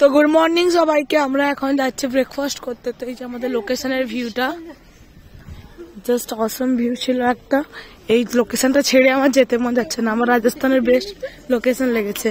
তো good morning সবাইকে। আমরা এখন যাচ্ছি ব্রেকফাস্ট করতে। তো এই যে আমাদের লোকেশনের ভিউটা, জাস্ট অসম ভিউ ছিল একটা। এই লোকেশনটা ছেড়ে আমার যেতে মন যাচ্ছে না, আমার রাজস্থানের বেস্ট লোকেশন লেগেছে।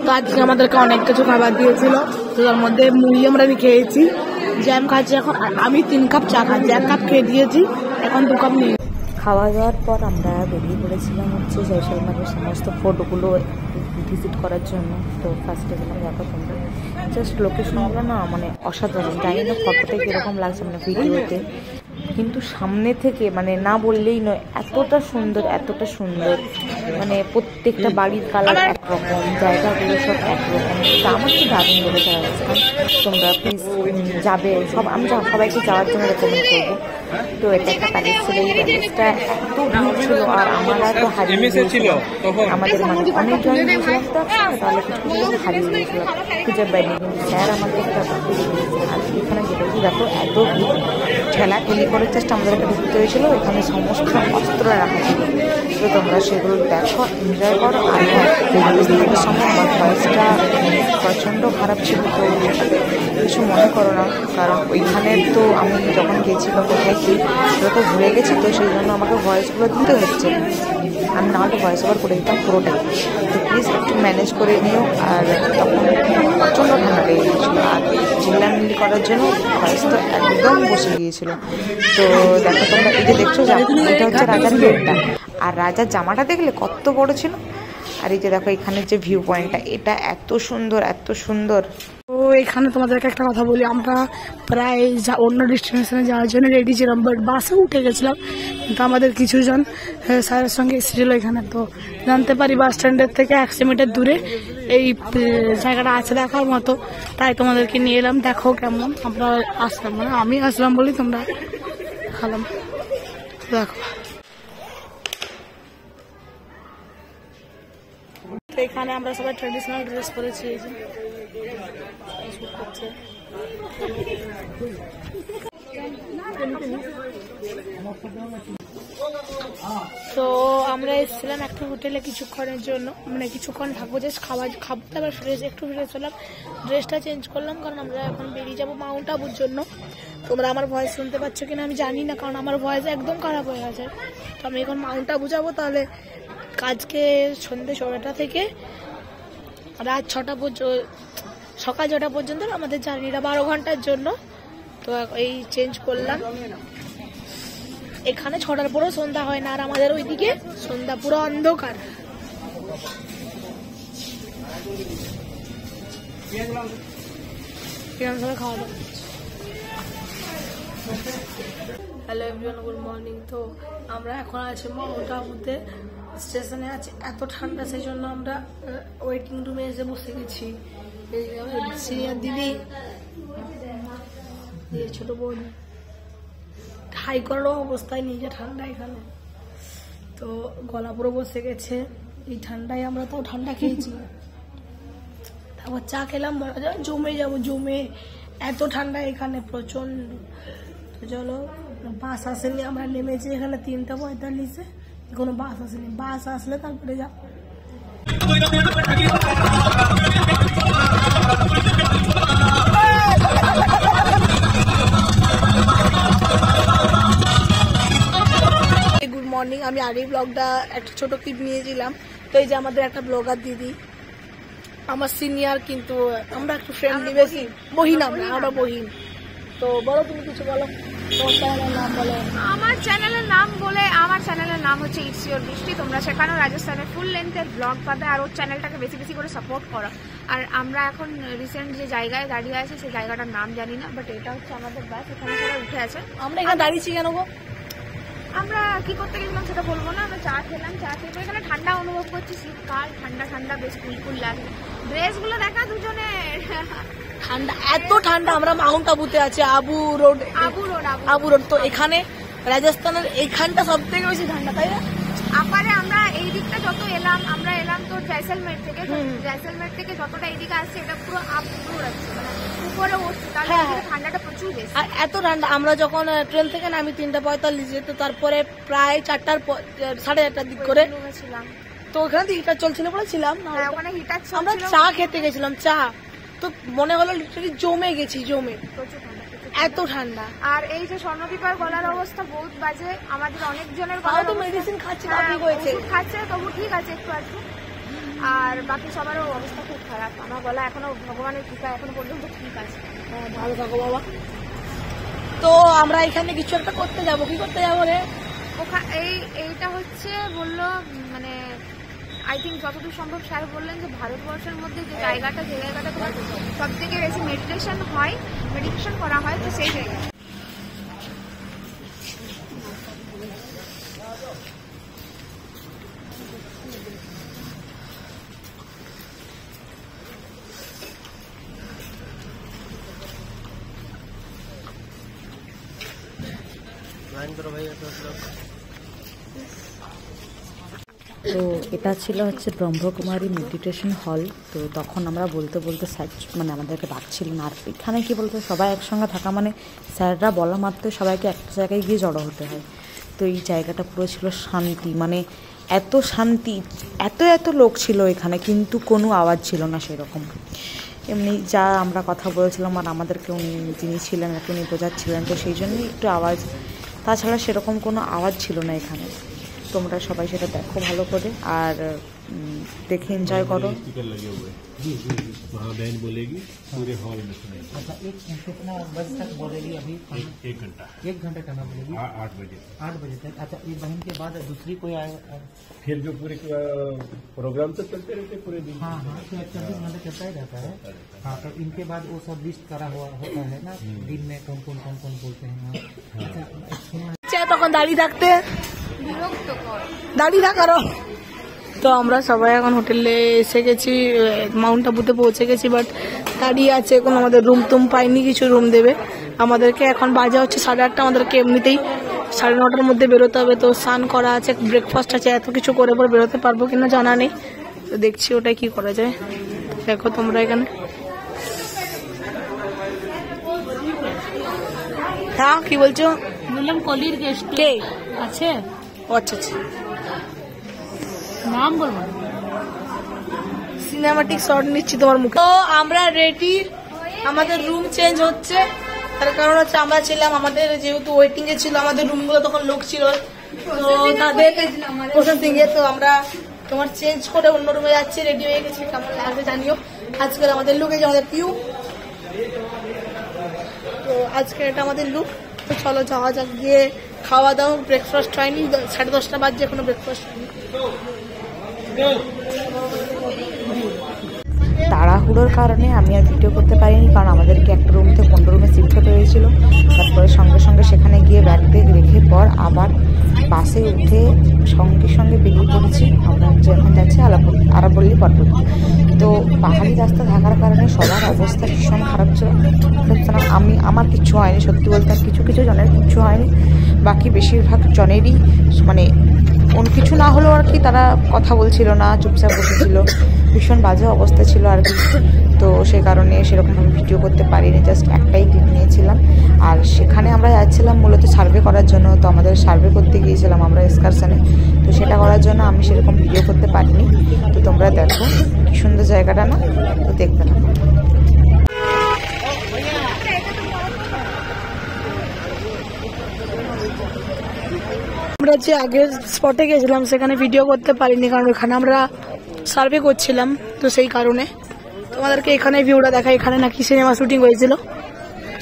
তো আজকে আমাদেরকে অনেক কিছু খাবার দিয়েছিল, তো তার মধ্যে মুড়ি আমরা খেয়েছি, জ্যাম খাচ্ছি এখন। আমি 3 কাপ চা খাচ্ছি, 1 কাপ খেয়ে দিয়েছি, এখন 2 কাপ নিয়ে। খাওয়া দাওয়ার পর আমরা বেরিয়ে পড়েছিলাম হচ্ছে জয়সলমেরের সমস্ত ফোর্টগুলো ভিজিট করার জন্য। তো ফার্স্টে গেলাম, দেখো তোমরা জাস্ট লোকেশনগুলো না মানে অসাধারণ। জানি না ফটোতে কীরকম লাগছে মানে ভিডিওতে, কিন্তু সামনে থেকে মানে না বললেই নয়, এতটা সুন্দর এতটা সুন্দর। মানে প্রত্যেকটা বাড়ির কালার একরকম, জায়গাগুলো সব একরকম। তা আমার কি দারুণ লেগেছে রাজস্থান। তোমরা প্লিজ যাবে, আমি সবাইকে যাওয়ার জন্য রেকমেন্ড করবো। তো এটা একটা প্যালেস ছিল, এই প্যালেসটা এত ভিড় ছিল আর আমরা তো হারিয়ে গিয়েছিল আমাদের মানে অনেকজন গিয়েছিলাম, তো তাহলে কিছু কিছু হারিয়ে গিয়েছিলাম, খুঁজে পাইনি। কিন্তু স্যার আমাদেরকে আর এখানে যেতেছি দেখো এত ভিড়, ঠেলাঠেলি করে জাস্ট আমাদেরকে ঢুকতে হয়েছিল। এখানে সমস্ত অস্ত্র রাখা ছিল, তো তোমরা সেগুলো দেখো, এনজয় করো। আর রাজস্থানের সময় আমার ভয়েসটা প্রচণ্ড খারাপ ছিল, তো কিছু মনে করো না, কারণ ওইখানে তো আমি যখন গেছিলাম কোথায় কি ওরা তো ঘুরে গেছি, তো সেই জন্য আমাকে ভয়েসগুলো দিতে হচ্ছে। আমি নাহলে ভয়েস ওভার করে দিতাম পুরোটাই। তো প্লিজ একটু ম্যানেজ করে নিও। আর তখন প্রচণ্ড ঠান্ডা লেগে গিয়েছিলো, আর চিল্লামিল্লি করার জন্য ভয়েস তো একদম বসে গিয়েছিলো। তো দেখো তোমরা এই যে দেখছো, এটা হচ্ছে রাজার গেটটা, আর রাজার জামাটা দেখলে কত বড় ছিল। আর এই যে দেখো এখানের যে ভিউ পয়েন্টটা, এটা এত সুন্দর এত সুন্দর। তো এখানে তোমাদেরকে একটা কথা বলি, আমরা প্রায় অন্য ডেস্টিনেশনে যাওয়ার জন্য রেডি ছিলাম, বাট বাসে উঠে গেছিলাম। কিন্তু আমাদের কিছুজন স্যারের সঙ্গে এসেছিলো এখানে, তো জানতে পারি বাস স্ট্যান্ডের থেকে 100 মিটার দূরে এই জায়গাটা আছে দেখার মতো, তাই তোমাদেরকে নিয়ে এলাম। দেখো কেমন, আমরা আসলাম, মানে আমি আসলাম বলি তোমরা খালাম। দেখো এখানে আমরা সবাই ট্রেডিশনাল ড্রেস পরেছি। তো আমরা এসেছিলাম একটা হোটেলে কিছুক্ষণের জন্য, মানে কিছুক্ষণ থাকবো, জাস্ট খাবো, তারপর একটু ফ্রেশ হলাম, ড্রেসটা চেঞ্জ করলাম, কারণ আমরা এখন বেরিয়ে যাবো মাউন্ট আবুর জন্য। তোমরা আমার ভয়েস শুনতে পাচ্ছ কিনা আমি জানি না, কারণ আমার ভয়েস একদম খারাপ হয়ে গেছে। তো আমি এখন মাউন্ট আবু যাবো, তাহলে আজকে সন্ধ্যে 6টা থেকে রাত 6টা পর্যন্ত, সকাল 6টা পর্যন্ত আমাদের জার্নিটা 12 ঘন্টার জন্য। তো এই চেঞ্জ করলাম। এখানে 6টার পরেও সন্ধ্যা হয় না, আর আমাদের ওইদিকে সন্ধ্যা পুরো অন্ধকার। খাওয়া দাওয়া। Hello everyone, good morning. তো আমরা এখন আছি মাউন্ট আবুতে, স্টেশনে আছি। এত ঠান্ডা, সেই জন্য আমরা ওয়েটিং রুমে এসে বসে গেছি। সিনিয়র দিদি, ছোট বোন, হাই করারও অবস্থায় নেই, যে ঠান্ডা এখানে। তো গলা পুরো বসে গেছে এই ঠান্ডায়, আমরা তাও ঠান্ডা খেয়েছি। তারপর চা খেলাম, জমে যাবো, জমে এত ঠান্ডা এখানে প্রচন্ড। তো চলো, বাস আসেনি, আমরা নেমেছি এখানে 3টা 45-এ, কোনো বাস আসেনি। বাস আসলে তারপরে যা। Good morning. আমি আগেই ব্লগটা একটা ছোট ক্লিপ নিয়েছিলাম। তো এই যে আমাদের একটা ব্লগার দিদি, আমার সিনিয়র, কিন্তু আমরা একটু ফ্রেন্ডলি বেশি, বহিন, আমরা বহিন। তো বলো, তুমি কিছু বলো, তোমার চ্যানেলের নাম বলো। আমার চ্যানেলের নাম হচ্ছে ইটস ইওর বৃষ্টি। তোমরা সেখানেও রাজস্থানের ফুল লেন্থের ব্লগ পাবে, আর ওর চ্যানেলটাকে বেশি বেশি করে সাপোর্ট করো। আর আমরা এখন রিসেন্ট যে জায়গায় দাঁড়িয়ে আছি, সেই জায়গাটার নাম জানি না, বাট এটা হচ্ছে আমাদের বাস, এখানে সবাই উঠে আছে। আমরা এখানে দাঁড়িয়েছি কেন গো? আমরা কি করতে গেছিলাম সেটা বলবো না, আমরা চা খেলাম, চা খেয়ে এখানে ঠান্ডা অনুভব করছি, শীতকাল, ঠান্ডা ঠান্ডা, বেশ কুলকুল লাগে। ড্রেসগুলো দেখা দুজনের ঠান্ডা, এত ঠান্ডা। আমরা মাউন্ট আবুতে আছি, আবু রোড। তো এখানে রাজস্থানের এইখানটা সব থেকে বেশি ঠান্ডা, তাই না? আপারে আমরা এই দিকটা যত এলাম, আমরা এলাম তো জয়সলমের থেকে, জয়সলমের থেকে যতটা এইদিকে আসছে এটা পুরো আপডোর আছে, মানে উপরে উঠছে, তাহলে ঠান্ডাটা প্রচুর বেশি। আর এত ঠান্ডা, আমরা যখন ট্রেন থেকে নামি 3টা 45, তো তারপরে প্রায় 4টার 4:30টার দিক করে ছিলাম। তো ওখানে হিটার চলছিল বলে ছিলাম, ওখানে হিটার আমরা চা খেতে গেছিলাম, চা এত মনে হলো লিটারালি জমে গেছি, জমে প্রচুর ঠান্ডা, এত ঠান্ডা। আর এই যে স্বর্ণদীপার গলার অবস্থা বহুত বাজে, আমাদের অনেকজনের তাও তো মেডিসিন খাচ্ছে, তাও ঠিক হয়েছে। খাচ্ছে তবু ঠিক আছে একটু একটু, আর বাকি সবারও অবস্থা খুব খারাপ। আমার গলা এখনো ভগবানের কৃপা এখনো পর্যন্ত ঠিক আছে। ভালো থাকো বাবা। তো আমরা এখানে কিছু একটা করতে যাবো, কি করতে যাবো রে? এইটা হচ্ছে বললো মানে আই থিঙ্ক যতদূর সম্ভব স্যার বললেন যে ভারতবর্ষের মধ্যে যে জায়গাটা তোমার সব থেকে বেশি মেডিটেশন করা হয়, তো সেই জায়গা। তো এটা ছিল হচ্ছে ব্রহ্মকুমারী মেডিটেশন হল। তো তখন আমরা বলতে বলতে স্যার মানে আমাদেরকে ডাকছিলেন। আর এখানে কি বলতো, সবাই একসঙ্গে থাকা মানে স্যাররা বলা মাত্র সবাইকে একটা জায়গায় গিয়ে জড়ো হতে হয়। তো এই জায়গাটা পুরো ছিল শান্তি, মানে এত শান্তি, এত লোক ছিল এখানে, কিন্তু কোনো আওয়াজ ছিল না সেরকম। এমনি যা আমরা কথা বলেছিলাম আর আমাদেরকে যিনি ছিলেন উনি বোঝাচ্ছিলেন, তো সেই জন্যই একটু আওয়াজ, তাছাড়া সেরকম কোনো আওয়াজ ছিল না এখানে। তোমরা সবাই সেটা দেখো ভালো করে আর দেখে এনজয় করো। बहन बोलेगी पूरे हॉल में सुनेगी। अच्छा, एक कितना बजे तक बोलेगी अभी? एक घंटा, 1 घंटे करना बोलेगी। 8 बजे। 8 बजे तक। अच्छा, ये बहन के बाद दूसरी कोई आएगा? फिर जो पूरे प्रोग्राम तो चलते रहते पूरे दिन। हाँ हाँ, तो 24 घंटे चलता ही रहता है। हाँ, तो इनके बाद वो सब लिस्ट करा हुआ होता है ना, दिन में कौन कौन बोलते हैं। अच्छा, তখন দাঁড়িয়ে থাকতে দাঁড়িয়ে থাকারও। তো আমরা সবাই এখন হোটেলে এসে গেছি, মাউন্ট আবুতে পৌঁছে গেছি, বাট দাঁড়িয়ে আছে, কোনো আমাদের রুম টুম পাইনি, কিছু রুম দেবে আমাদেরকে। এখন বাজে হচ্ছে 8:30, আমাদেরকে এমনিতেই 9:30 মধ্যে বেরোতে হবে। তো স্নান করা আছে, ব্রেকফাস্ট আছে, এত কিছু করে পরে বেরোতে পারবো কিনা জানা নেই। তো দেখছি ওটাই কি করা যায়। দেখো তোমরা এখানে, হ্যাঁ কি বলছো? বললাম কলির গেস্ট কে আছে? ও আচ্ছা আচ্ছা, নাম বলবো? সিনেমাটিক শট নিচ্ছি তোমার মুখে। তো আমরা রেডি, আমাদের রুম চেঞ্জ হচ্ছে। তার কারণ হচ্ছে আমরা ছিলাম, আমাদের যেহেতু ওয়েটিং এ ছিল আমাদের রুমগুলো, তখন লোক ছিল, তো তাদের প্রসেসিং এ, তো আমরা তোমার চেঞ্জ করে অন্য রুমে যাচ্ছি। রেডি হয়ে গেছি, কেমন লাগবে জানিও। আজকের আমাদের লুক এই যে আমাদের পিউ, তো আজকে এটা আমাদের লুক। তো চলো যাওয়া যাক, গিয়ে খাওয়া দাওয়া। ব্রেকফাস্ট হয়নি, 10:30 বাজছে, এখনো ব্রেকফাস্ট হয়নি। তাড়াহুড়োর কারণে আমি আর ভিডিও করতে পারিনি, কারণ আমাদেরকে একটা রুম থেকে অন্য রুমে শিফট হতে হয়েছিল। তারপরে সঙ্গে সঙ্গে সেখানে গিয়ে ব্যাগ ট্যাগ রেখে পর আবার বাসে উঠে সঙ্গে বেরিয়ে পড়েছি। আমরা এখন যাচ্ছি আরাবল্লী পর্বত। তো পাহাড়ি রাস্তা থাকার কারণে সবার অবস্থা ভীষণ খারাপ ছিল। আমার কিচ্ছু হয়নি, সত্যি বলতে কিছু জনের কিচ্ছু হয়নি, বাকি বেশিরভাগ জনেরই মানে কিছু না হলেও আর কি তারা কথা বলছিল না, চুপচাপ বসেছিল, ভীষণ বাজে অবস্থা ছিল আর কি। তো সে কারণে সেরকমভাবে ভিডিও করতে পারিনি, জাস্ট একটাই ক্লিপ নিয়েছিলাম। আর সেখানে আমরা যাচ্ছিলাম মূলত সার্ভে করার জন্য। তো আমাদের সার্ভে করতে গিয়েছিলাম আমরা এক্সকারশনে, তো সেটা করার জন্য আমি সেরকম ভিডিও করতে পারিনি। তো তোমরা দেখো কি সুন্দর জায়গাটা না, তো দেখতে থাকো। আমরা যে আগের স্পটে গেছিলাম সেখানে ভিডিও করতে পারিনি, কারণ ওখানে আমরা সার্ভে করছিলাম, তো সেই কারণে। তোমাদেরকে এখানে ভিউটা দেখা, এখানে নাকি সিনেমা শুটিং হয়েছিল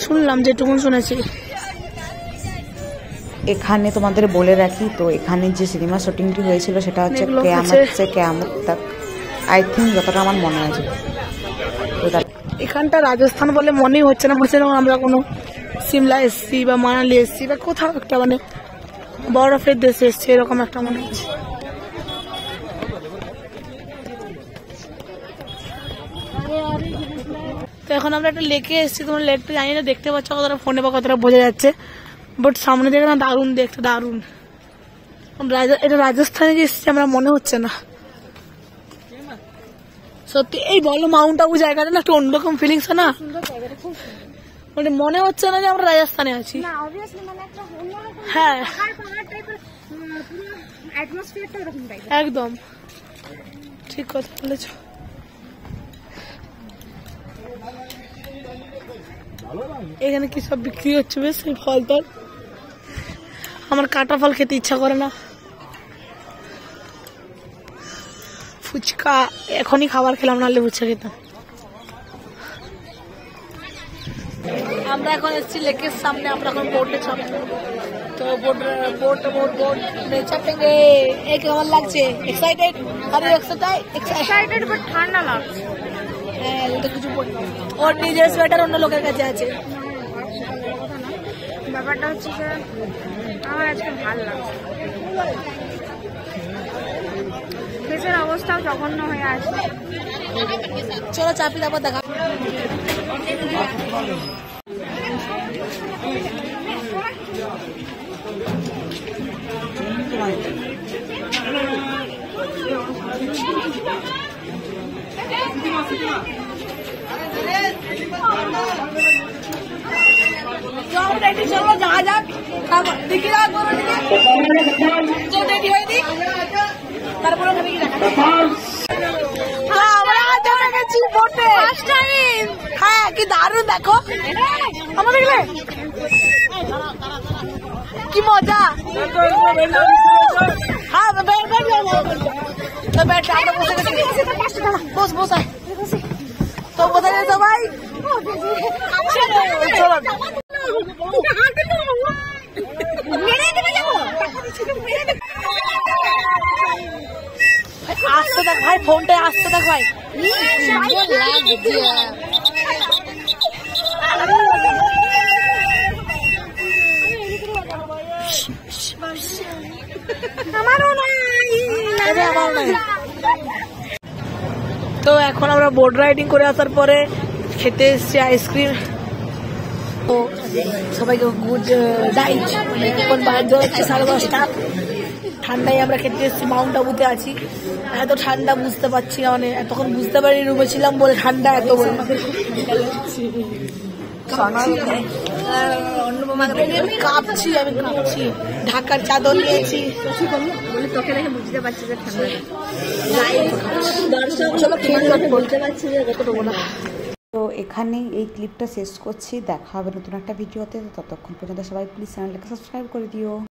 শুনলাম, যেটুকুন শুনেছি। এখানে তোমাদের বলে রাখি, তো এখানে যে সিনেমা শুটিংটি হয়েছিল সেটা হচ্ছে কেয়ামত তাক, আই থিঙ্ক, যতটা আমার মনে আছে। এখানটা রাজস্থান বলে মনেই হচ্ছে না, বলছে আমরা কোনো সিমলা এসছি বা মানালি এসছি বা কোথাও একটা মানে বরফের দেশে এসছে, এরকম একটা মনে হচ্ছে। তো এখন আমরা একটা লেকে এসেছি, তোমার লেকটা জানি না দেখতে পাচ্ছ কতটা ফোনে বা কতটা বোঝা যাচ্ছে, বাট সামনে দেখে না দারুণ দেখতে, দারুণ। এটা রাজস্থানে যে এসেছি আমরা মনে হচ্ছে না সত্যি। এই বলো মাউন্ট আবু জায়গাটা না একটা অন্যরকম ফিলিংস না, মানে মনে হচ্ছে না যে আমরা রাজস্থানে আছি। হ্যাঁ একদম ঠিক কথা বলেছ। এখানে কি সব বিক্রি হচ্ছে বেশ ফল টল। আমার কাটা ফল খেতে ইচ্ছা করে না। ফুচকা এখনই খাবার খেলাম, নাহলে ফুচকা খেতাম। আমরা এখন এসেছি লেকের সামনে, আমরা এখন বোটে চাপবো। তো বোট চাপেंगे। এই কেমন লাগছে? এক্সাইটেড? আরে এক্সাইটেড বাট ঠান্ডা লাগছে। হ্যাঁ, ওটা কিছু ওর নিজের সোয়েটার অন্য লোকের কাছে আছে। ব্যাপারটা হচ্ছে যে আমার আজকে ভালো লাগছে, দেশের অবস্থাও জঘন্য হয়ে আছে। চলো চাপি, তারপর দেখা। চলো যাওয়া যাক। দেখি রেডি হয়ে দিই, তারপরে হ্যাঁ কি দারুণ। দেখো আমার দেখলে কি মজা। হ্যাঁ বস বস। তো কোথায় যাই সবাই? আসতে দেখ ভাই, ফোনটা আসতে দেখ ভাই। তো এখন আমরা বোট রাইডিং করে আসার পরে খেতে এসছি আইসক্রিম। তো সবাইকে গুড নাইট। এখন বাজে হচ্ছে 10:30। ঠান্ডায় আমরা খেতে এসেছি, মাউন্ট আবুতে আছি। এত ঠান্ডা বুঝতে পারছি না, মানে তখন বুঝতে পারি রুমে ছিলাম বলে ঠান্ডা এত বলে। কাঁপছি, আমি কাঁপছি। ঢাকার চাদর নিয়েছি। তোকে দেখে বুঝতে পারছি যে তো এখানেই এই ক্লিপটা শেষ করছি। দেখা হবে নতুন একটা ভিডিওতে। ততক্ষণ পর্যন্ত সবাই প্লিজ চ্যানেলটাকে সাবস্ক্রাইব করে দিও।